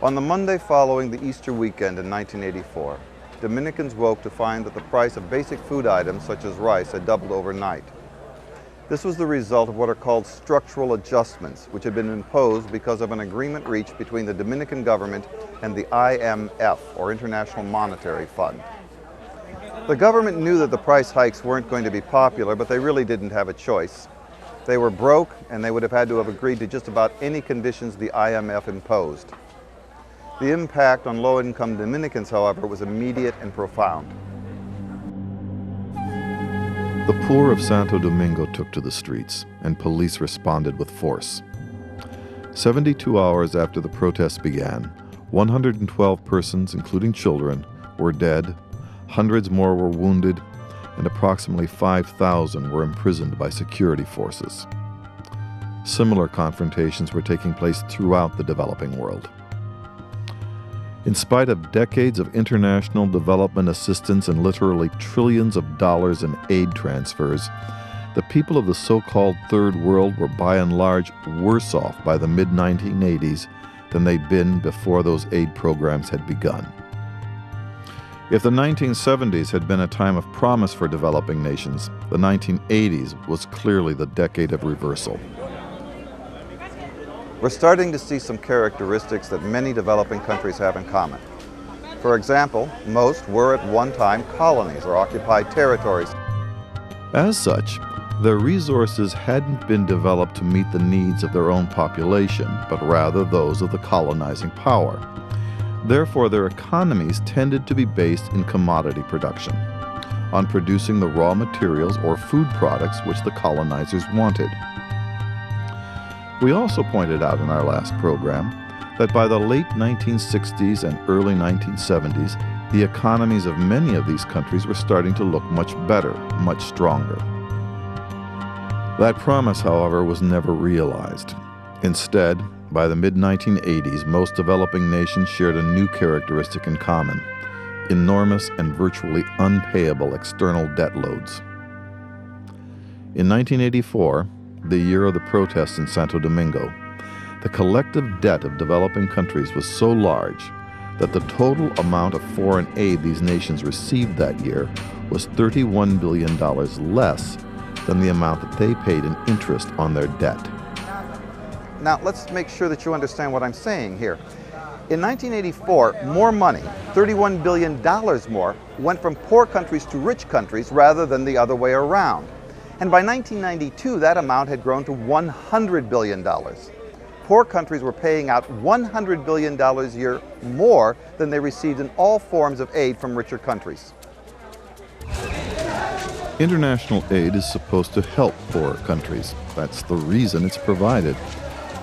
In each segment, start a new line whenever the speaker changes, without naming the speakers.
On the Monday following the Easter weekend in 1984, Dominicans woke to find that the price of basic food items such as rice had doubled overnight. This was the result of what are called structural adjustments, which had been imposed because of an agreement reached between the Dominican government and the IMF, or International Monetary Fund. The government knew that the price hikes weren't going to be popular, but they really didn't have a choice. They were broke, and they would have had to have agreed to just about any conditions the IMF imposed. The impact on low-income Dominicans, however, was immediate and profound.
The poor of Santo Domingo took to the streets, and police responded with force. 72 hours after the protests began, 112 persons, including children, were dead, hundreds more were wounded, and approximately 5,000 were imprisoned by security forces. Similar confrontations were taking place throughout the developing world. In spite of decades of international development assistance and literally trillions of dollars in aid transfers, the people of the so-called Third World were by and large worse off by the mid-1980s than they'd been before those aid programs had begun. If the 1970s had been a time of promise for developing nations, the 1980s was clearly the decade of reversal.
We're starting to see some characteristics that many developing countries have in common. For example, most were at one time colonies or occupied territories.
As such, their resources hadn't been developed to meet the needs of their own population, but rather those of the colonizing power. Therefore, their economies tended to be based in commodity production, on producing the raw materials or food products which the colonizers wanted. We also pointed out in our last program that by the late 1960s and early 1970s, the economies of many of these countries were starting to look much better, much stronger. That promise, however, was never realized. Instead, by the mid-1980s, most developing nations shared a new characteristic in common: enormous and virtually unpayable external debt loads. In 1984, the year of the protests in Santo Domingo, the collective debt of developing countries was so large that the total amount of foreign aid these nations received that year was $31 billion less than the amount that they paid in interest on their debt.
Now, let's make sure that you understand what I'm saying here. In 1984, more money, $31 billion more, went from poor countries to rich countries rather than the other way around. And by 1992, that amount had grown to $100 billion. Poor countries were paying out $100 billion a year more than they received in all forms of aid from richer countries.
International aid is supposed to help poorer countries. That's the reason it's provided.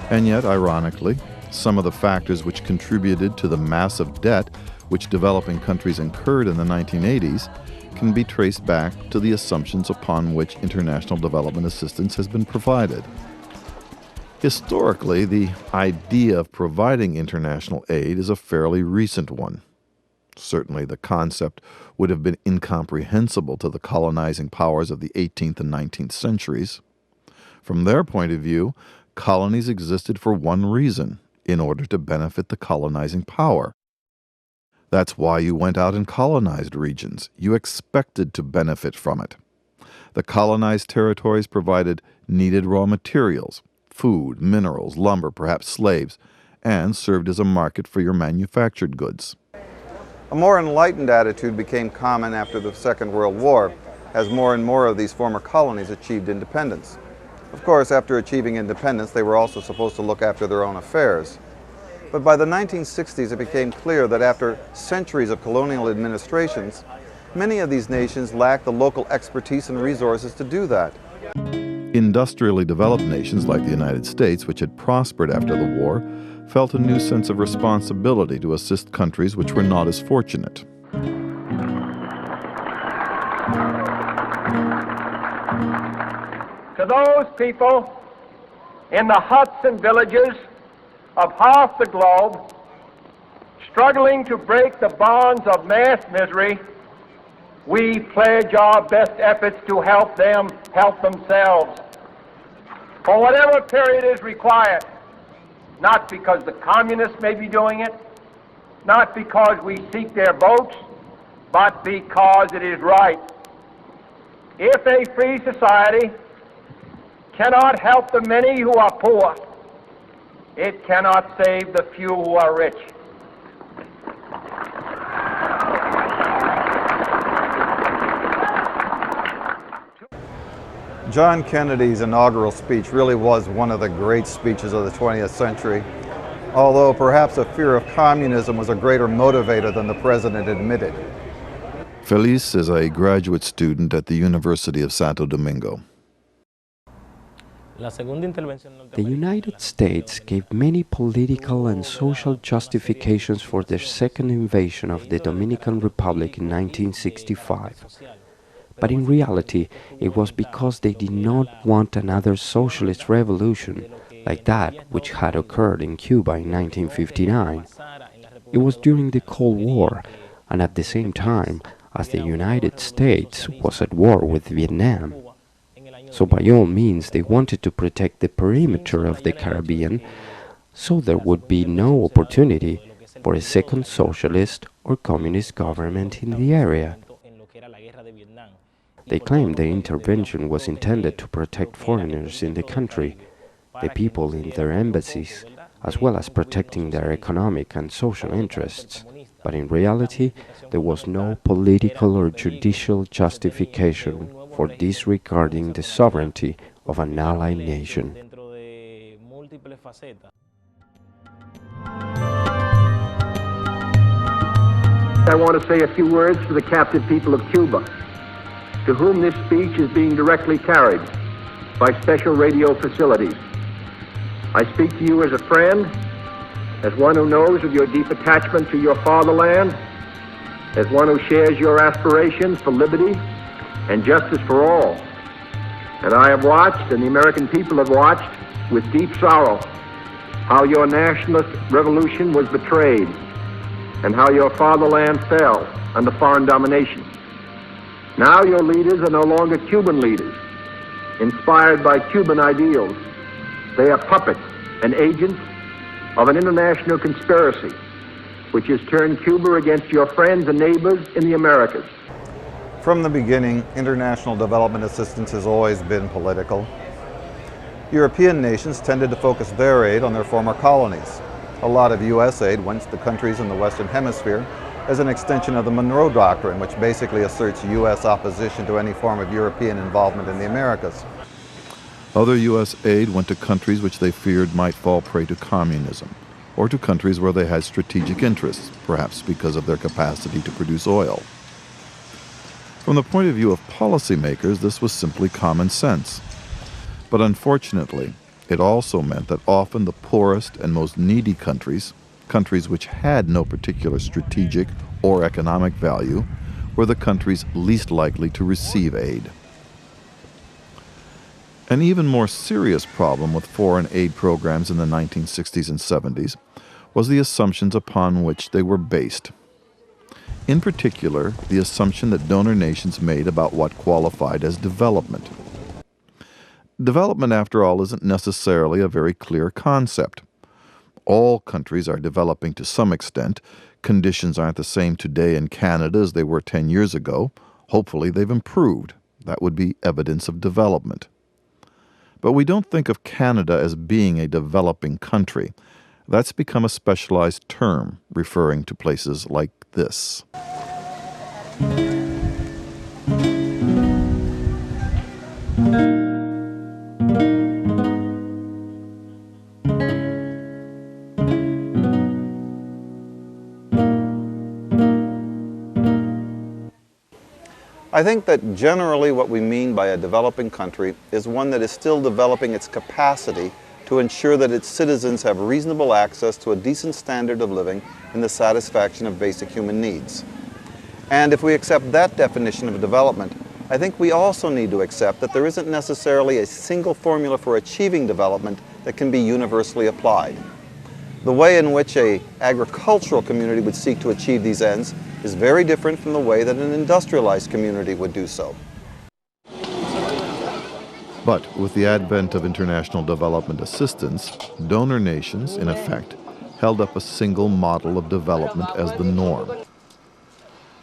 And yet, ironically, some of the factors which contributed to the massive debt which developing countries incurred in the 1980s can be traced back to the assumptions upon which international development assistance has been provided. Historically, the idea of providing international aid is a fairly recent one. Certainly, the concept would have been incomprehensible to the colonizing powers of the 18th and 19th centuries. From their point of view, colonies existed for one reason: in order to benefit the colonizing power. That's why you went out and colonized regions. You expected to benefit from it. The colonized territories provided needed raw materials, food, minerals, lumber, perhaps slaves, and served as a market for your manufactured goods.
A more enlightened attitude became common after the Second World War, as more and more of these former colonies achieved independence. Of course, after achieving independence, they were also supposed to look after their own affairs. But by the 1960s, it became clear that after centuries of colonial administrations, many of these nations lacked the local expertise and resources to do that.
Industrially developed nations like the United States, which had prospered after the war, felt a new sense of responsibility to assist countries which were not as fortunate.
To those people in the huts and villages of half the globe, struggling to break the bonds of mass misery, we pledge our best efforts to help them help themselves for whatever period is required, not because the communists may be doing it, not because we seek their votes, but because it is right. If a free society cannot help the many who are poor, it cannot save the few who are rich.
John Kennedy's inaugural speech really was one of the great speeches of the 20th century, although perhaps a fear of communism was a greater motivator than the president admitted.
Feliz is a graduate student at the University of Santo Domingo.
The United States gave many political and social justifications for their second invasion of the Dominican Republic in 1965. But in reality, it was because they did not want another socialist revolution like that which had occurred in Cuba in 1959. It was during the Cold War, and at the same time as the United States was at war with Vietnam. So by all means they wanted to protect the perimeter of the Caribbean so there would be no opportunity for a second socialist or communist government in the area. They claimed the intervention was intended to protect foreigners in the country, the people in their embassies, as well as protecting their economic and social interests. But in reality, there was no political or judicial justification for disregarding the sovereignty of an allied nation.
I want to say a few words to the captive people of Cuba, to whom this speech is being directly carried by special radio facilities. I speak to you as a friend, as one who knows of your deep attachment to your fatherland, as one who shares your aspirations for liberty and justice for all. And I have watched, and the American people have watched, with deep sorrow, how your nationalist revolution was betrayed and how your fatherland fell under foreign domination. Now your leaders are no longer Cuban leaders, inspired by Cuban ideals. They are puppets and agents of an international conspiracy which has turned Cuba against your friends and neighbors in the Americas.
From the beginning, international development assistance has always been political. European nations tended to focus their aid on their former colonies. A lot of U.S. aid went to countries in the Western Hemisphere as an extension of the Monroe Doctrine, which basically asserts U.S. opposition to any form of European involvement in the Americas.
Other U.S. aid went to countries which they feared might fall prey to communism, or to countries where they had strategic interests, perhaps because of their capacity to produce oil. From the point of view of policymakers, this was simply common sense. But unfortunately, it also meant that often the poorest and most needy countries, countries which had no particular strategic or economic value, were the countries least likely to receive aid. An even more serious problem with foreign aid programs in the 1960s and 70s was the assumptions upon which they were based. In particular, the assumption that donor nations made about what qualified as development. Development, after all, isn't necessarily a very clear concept. All countries are developing to some extent. Conditions aren't the same today in Canada as they were 10 years ago. Hopefully they've improved. That would be evidence of development. But we don't think of Canada as being a developing country. That's become a specialized term referring to places like this.
I think that generally what we mean by a developing country is one that is still developing its capacity to ensure that its citizens have reasonable access to a decent standard of living and the satisfaction of basic human needs. And if we accept that definition of development, I think we also need to accept that there isn't necessarily a single formula for achieving development that can be universally applied. The way in which an agricultural community would seek to achieve these ends is very different from the way that an industrialized community would do so.
But with the advent of international development assistance, donor nations, in effect, held up a single model of development as the norm.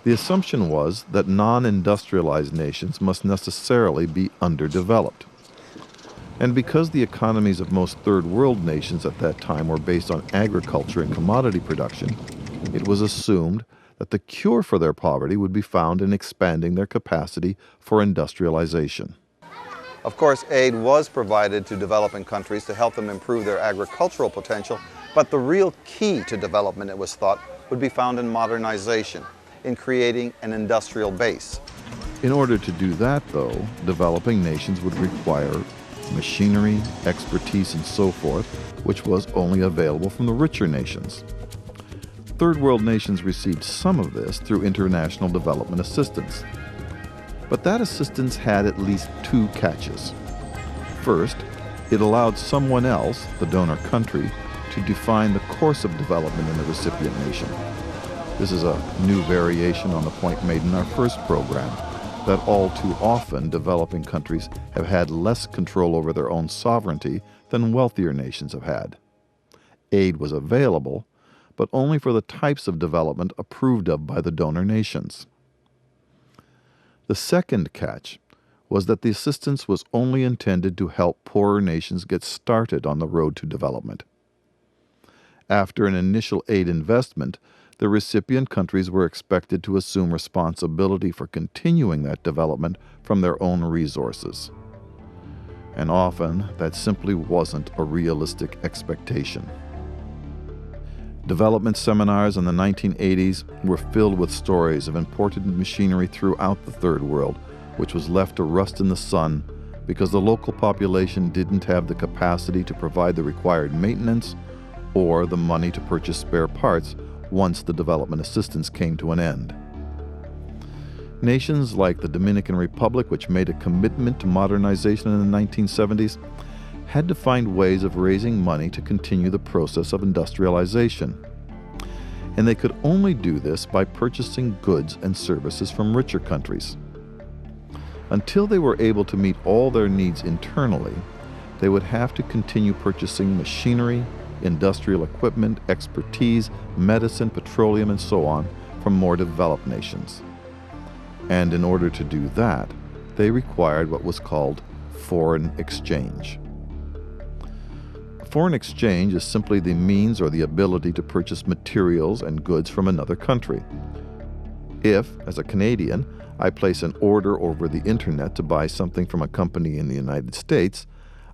The assumption was that non-industrialized nations must necessarily be underdeveloped. And because the economies of most third world nations at that time were based on agriculture and commodity production, it was assumed that the cure for their poverty would be found in expanding their capacity for industrialization.
Of course, aid was provided to developing countries to help them improve their agricultural potential, but the real key to development, it was thought, would be found in modernization, in creating an industrial base.
In order to do that, though, developing nations would require machinery, expertise, and so forth, which was only available from the richer nations. Third world nations received some of this through international development assistance. But that assistance had at least two catches. First, it allowed someone else, the donor country, to define the course of development in the recipient nation. This is a new variation on the point made in our first program, that all too often developing countries have had less control over their own sovereignty than wealthier nations have had. Aid was available, but only for the types of development approved of by the donor nations. The second catch was that the assistance was only intended to help poorer nations get started on the road to development. After an initial aid investment, the recipient countries were expected to assume responsibility for continuing that development from their own resources. And often, that simply wasn't a realistic expectation. Development seminars in the 1980s were filled with stories of imported machinery throughout the Third World, which was left to rust in the sun because the local population didn't have the capacity to provide the required maintenance or the money to purchase spare parts once the development assistance came to an end. Nations like the Dominican Republic, which made a commitment to modernization in the 1970s, had to find ways of raising money to continue the process of industrialization. And they could only do this by purchasing goods and services from richer countries. Until they were able to meet all their needs internally, they would have to continue purchasing machinery, industrial equipment, expertise, medicine, petroleum, and so on from more developed nations. And in order to do that, they required what was called foreign exchange. Foreign exchange is simply the means or the ability to purchase materials and goods from another country. If, as a Canadian, I place an order over the internet to buy something from a company in the United States,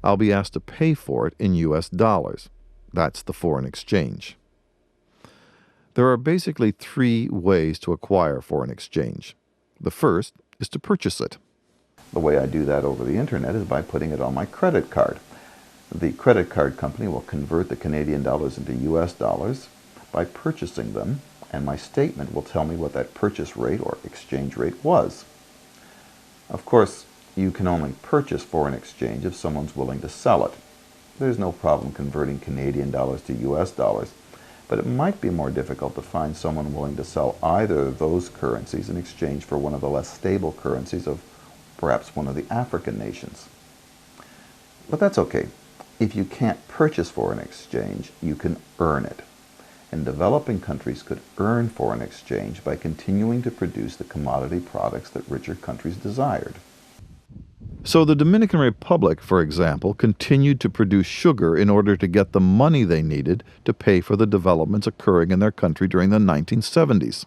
I'll be asked to pay for it in US dollars. That's the foreign exchange. There are basically three ways to acquire foreign exchange. The first is to purchase it.
The way I do that over the internet is by putting it on my credit card. The credit card company will convert the Canadian dollars into US dollars by purchasing them, and my statement will tell me what that purchase rate or exchange rate was. Of course, you can only purchase foreign exchange if someone's willing to sell it. There's no problem converting Canadian dollars to US dollars, but it might be more difficult to find someone willing to sell either of those currencies in exchange for one of the less stable currencies of perhaps one of the African nations. But that's okay. If you can't purchase foreign exchange, you can earn it. And developing countries could earn foreign exchange by continuing to produce the commodity products that richer countries desired.
So the Dominican Republic, for example, continued to produce sugar in order to get the money they needed to pay for the developments occurring in their country during the 1970s.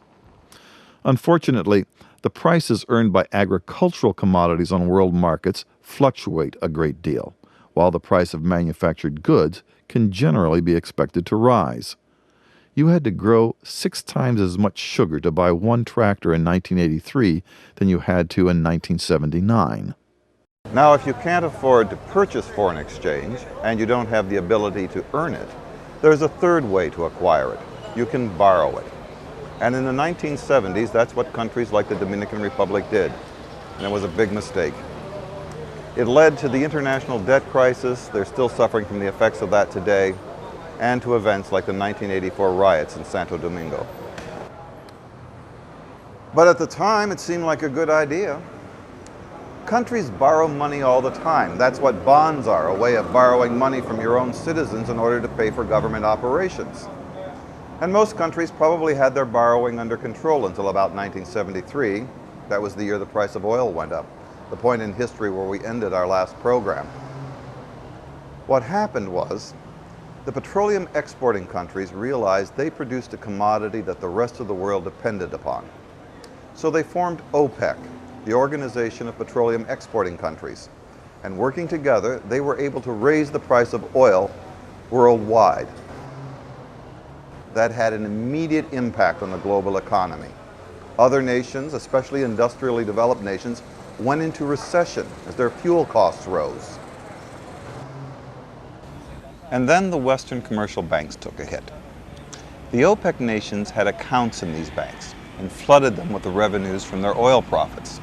Unfortunately, the prices earned by agricultural commodities on world markets fluctuate a great deal, while the price of manufactured goods can generally be expected to rise. You had to grow 6 times as much sugar to buy one tractor in 1983 than you had to in 1979.
Now, if you can't afford to purchase foreign exchange and you don't have the ability to earn it, there's a third way to acquire it. You can borrow it. And in the 1970s, that's what countries like the Dominican Republic did. And it was a big mistake. It led to the international debt crisis. They're still suffering from the effects of that today, and to events like the 1984 riots in Santo Domingo. But at the time, it seemed like a good idea. Countries borrow money all the time. That's what bonds are, a way of borrowing money from your own citizens in order to pay for government operations. And most countries probably had their borrowing under control until about 1973. That was the year the price of oil went up, the point in history where we ended our last program. What happened was, the petroleum exporting countries realized they produced a commodity that the rest of the world depended upon. So they formed OPEC, the Organization of Petroleum Exporting Countries. And working together, they were able to raise the price of oil worldwide. That had an immediate impact on the global economy. Other nations, especially industrially developed nations, went into recession as their fuel costs rose. And then the Western commercial banks took a hit. The OPEC nations had accounts in these banks and flooded them with the revenues from their oil profits.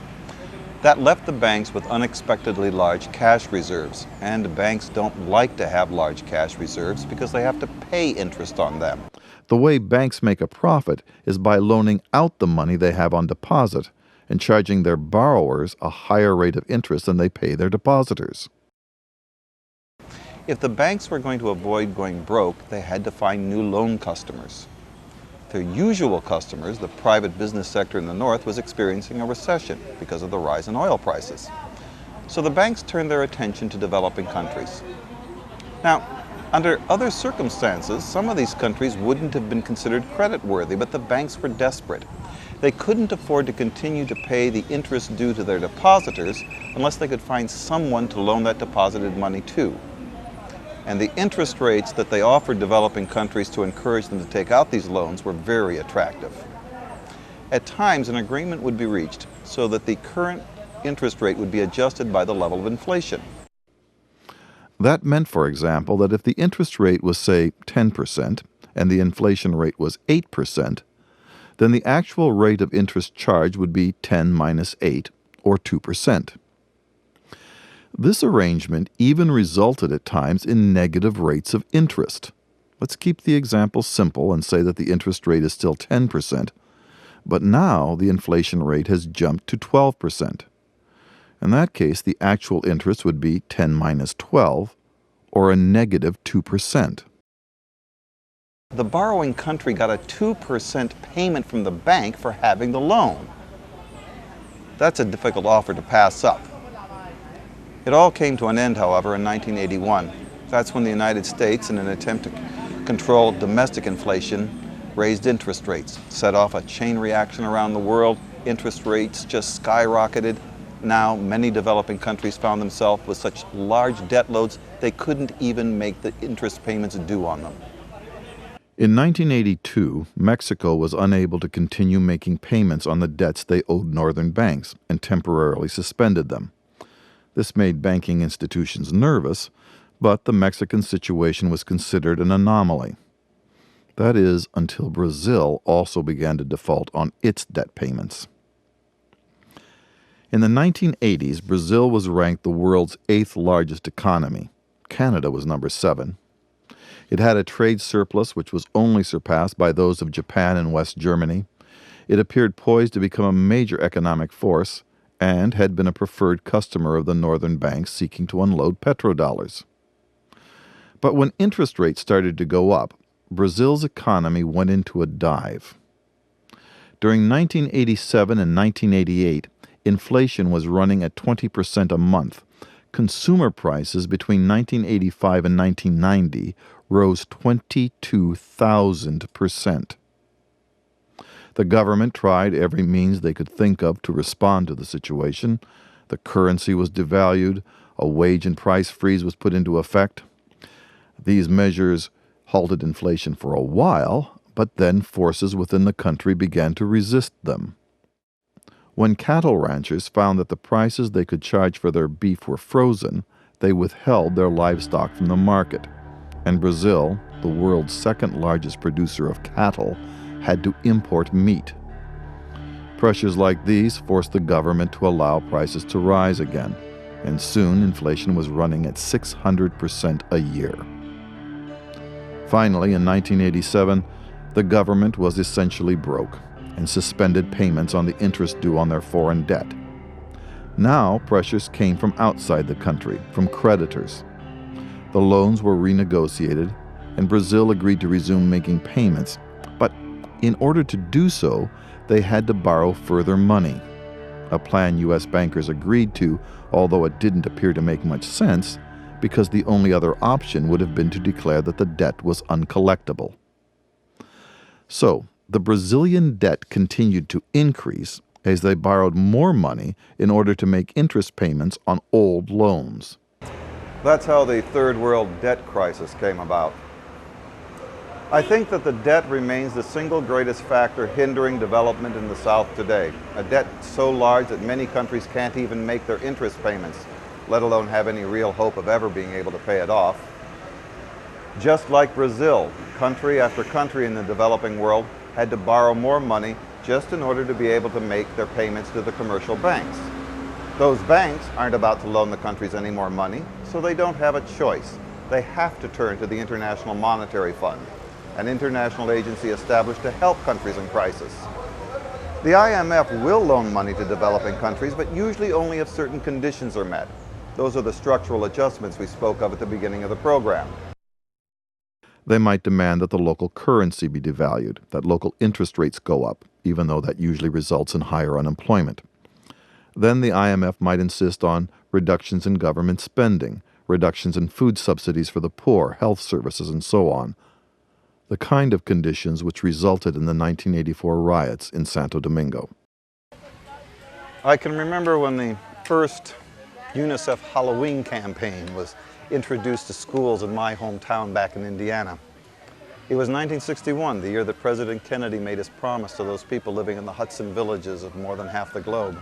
That left the banks with unexpectedly large cash reserves, and banks don't like to have large cash reserves because they have to pay interest on them.
The way banks make a profit is by loaning out the money they have on deposit and charging their borrowers a higher rate of interest than they pay their depositors.
If the banks were going to avoid going broke, they had to find new loan customers. Their usual customers, the private business sector in the North, was experiencing a recession because of the rise in oil prices. So the banks turned their attention to developing countries. Now, under other circumstances, some of these countries wouldn't have been considered creditworthy, but the banks were desperate. They couldn't afford to continue to pay the interest due to their depositors unless they could find someone to loan that deposited money to. And the interest rates that they offered developing countries to encourage them to take out these loans were very attractive. At times, an agreement would be reached so that the current interest rate would be adjusted by the level of inflation.
That meant, for example, that if the interest rate was, say, 10% and the inflation rate was 8%, then the actual rate of interest charged would be 10 minus 8, or 2%. This arrangement even resulted at times in negative rates of interest. Let's keep the example simple and say that the interest rate is still 10%, but now the inflation rate has jumped to 12%. In that case, the actual interest would be 10 minus 12, or a negative 2%.
The borrowing country got a 2% payment from the bank for having the loan. That's a difficult offer to pass up. It all came to an end, however, in 1981. That's when the United States, in an attempt to control domestic inflation, raised interest rates, set off a chain reaction around the world. Interest rates just skyrocketed. Now, many developing countries found themselves with such large debt loads they couldn't even make the interest payments due on them.
In 1982, Mexico was unable to continue making payments on the debts they owed northern banks and temporarily suspended them. This made banking institutions nervous, but the Mexican situation was considered an anomaly. That is, until Brazil also began to default on its debt payments. In the 1980s, Brazil was ranked the world's 8th largest economy. Canada was number 7. It had a trade surplus which was only surpassed by those of Japan and West Germany. It appeared poised to become a major economic force and had been a preferred customer of the northern banks seeking to unload petrodollars. But when interest rates started to go up, Brazil's economy went into a dive. During 1987 and 1988, inflation was running at 20% a month. Consumer prices between 1985 and 1990 rose 22,000%. The government tried every means they could think of to respond to the situation. The currency was devalued, a wage and price freeze was put into effect. These measures halted inflation for a while, but then forces within the country began to resist them. When cattle ranchers found that the prices they could charge for their beef were frozen, they withheld their livestock from the market, and Brazil, the world's second largest producer of cattle, had to import meat. Pressures like these forced the government to allow prices to rise again, and soon inflation was running at 600% a year. Finally, in 1987, the government was essentially broke and suspended payments on the interest due on their foreign debt. Now, pressures came from outside the country, from creditors. The loans were renegotiated, and Brazil agreed to resume making payments, In order to do so, they had to borrow further money, a plan U.S. bankers agreed to, although it didn't appear to make much sense, because the only other option would have been to declare that the debt was uncollectible. So, the Brazilian debt continued to increase as they borrowed more money in order to make interest payments on old loans.
That's how the Third World debt crisis came about. I think that the debt remains the single greatest factor hindering development in the South today. A debt so large that many countries can't even make their interest payments, let alone have any real hope of ever being able to pay it off. Just like Brazil, country after country in the developing world had to borrow more money just in order to be able to make their payments to the commercial banks. Those banks aren't about to loan the countries any more money, so they don't have a choice. They have to turn to the International Monetary Fund, an international agency established to help countries in crisis. The IMF will loan money to developing countries, but usually only if certain conditions are met. Those are the structural adjustments we spoke of at the beginning of the program.
They might demand that the local currency be devalued, that local interest rates go up, even though that usually results in higher unemployment. Then the IMF might insist on reductions in government spending, reductions in food subsidies for the poor, health services, and so on. The kind of conditions which resulted in the 1984 riots in Santo Domingo.
I can remember when the first UNICEF Halloween campaign was introduced to schools in my hometown back in Indiana. It was 1961, the year that President Kennedy made his promise to those people living in the Hudson villages of more than half the globe.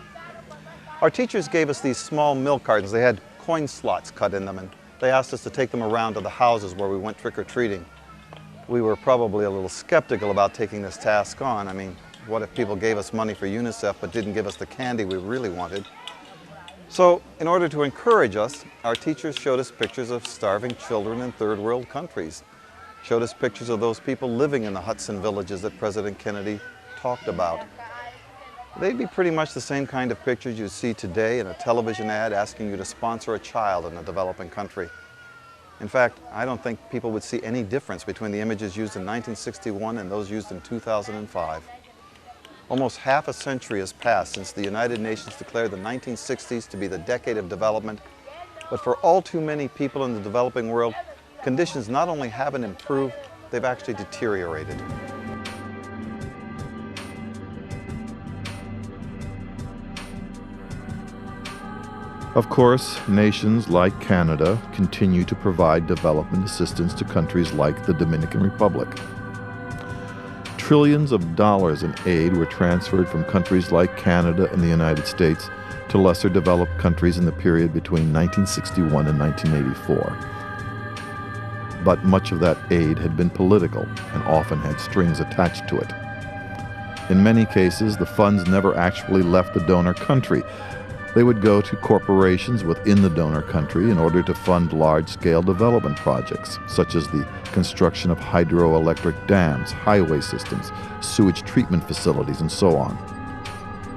Our teachers gave us these small milk cartons. They had coin slots cut in them, and they asked us to take them around to the houses where we went trick-or-treating. We were probably a little skeptical about taking this task on. I mean, what if people gave us money for UNICEF but didn't give us the candy we really wanted? So, in order to encourage us, our teachers showed us pictures of starving children in third world countries, showed us pictures of those people living in the Hudson villages that President Kennedy talked about. They'd be pretty much the same kind of pictures you see today in a television ad asking you to sponsor a child in a developing country. In fact, I don't think people would see any difference between the images used in 1961 and those used in 2005. Almost half a century has passed since the United Nations declared the 1960s to be the decade of development, but for all too many people in the developing world, conditions not only haven't improved, they've actually deteriorated.
Of course, nations like Canada continue to provide development assistance to countries like the Dominican Republic. Trillions of dollars in aid were transferred from countries like Canada and the United States to lesser developed countries in the period between 1961 and 1984. But much of that aid had been political and often had strings attached to it. In many cases, the funds never actually left the donor country. They would go to corporations within the donor country in order to fund large-scale development projects, such as the construction of hydroelectric dams, highway systems, sewage treatment facilities, and so on.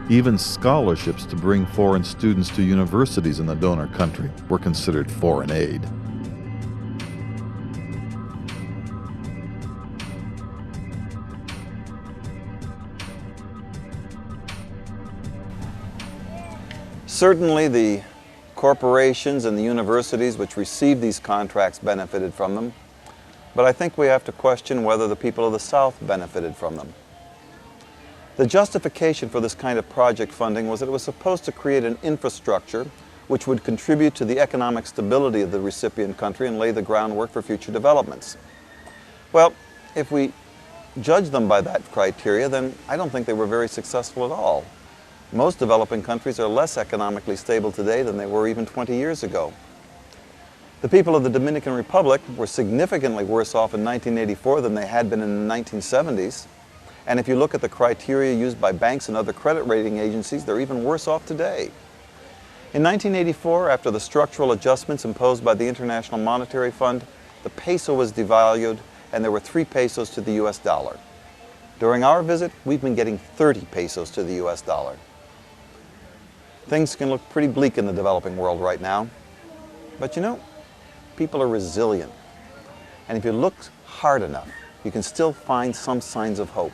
Even scholarships to bring foreign students to universities in the donor country were considered foreign aid.
Certainly the corporations and the universities which received these contracts benefited from them, but I think we have to question whether the people of the South benefited from them. The justification for this kind of project funding was that it was supposed to create an infrastructure which would contribute to the economic stability of the recipient country and lay the groundwork for future developments. Well, if we judge them by that criteria, then I don't think they were very successful at all. Most developing countries are less economically stable today than they were even 20 years ago. The people of the Dominican Republic were significantly worse off in 1984 than they had been in the 1970s. And if you look at the criteria used by banks and other credit rating agencies, they're even worse off today. In 1984, after the structural adjustments imposed by the International Monetary Fund, the peso was devalued and there were 3 pesos to the US dollar. During our visit, we've been getting 30 pesos to the US dollar. Things can look pretty bleak in the developing world right now, but you know, people are resilient. And if you look hard enough, you can still find some signs of hope.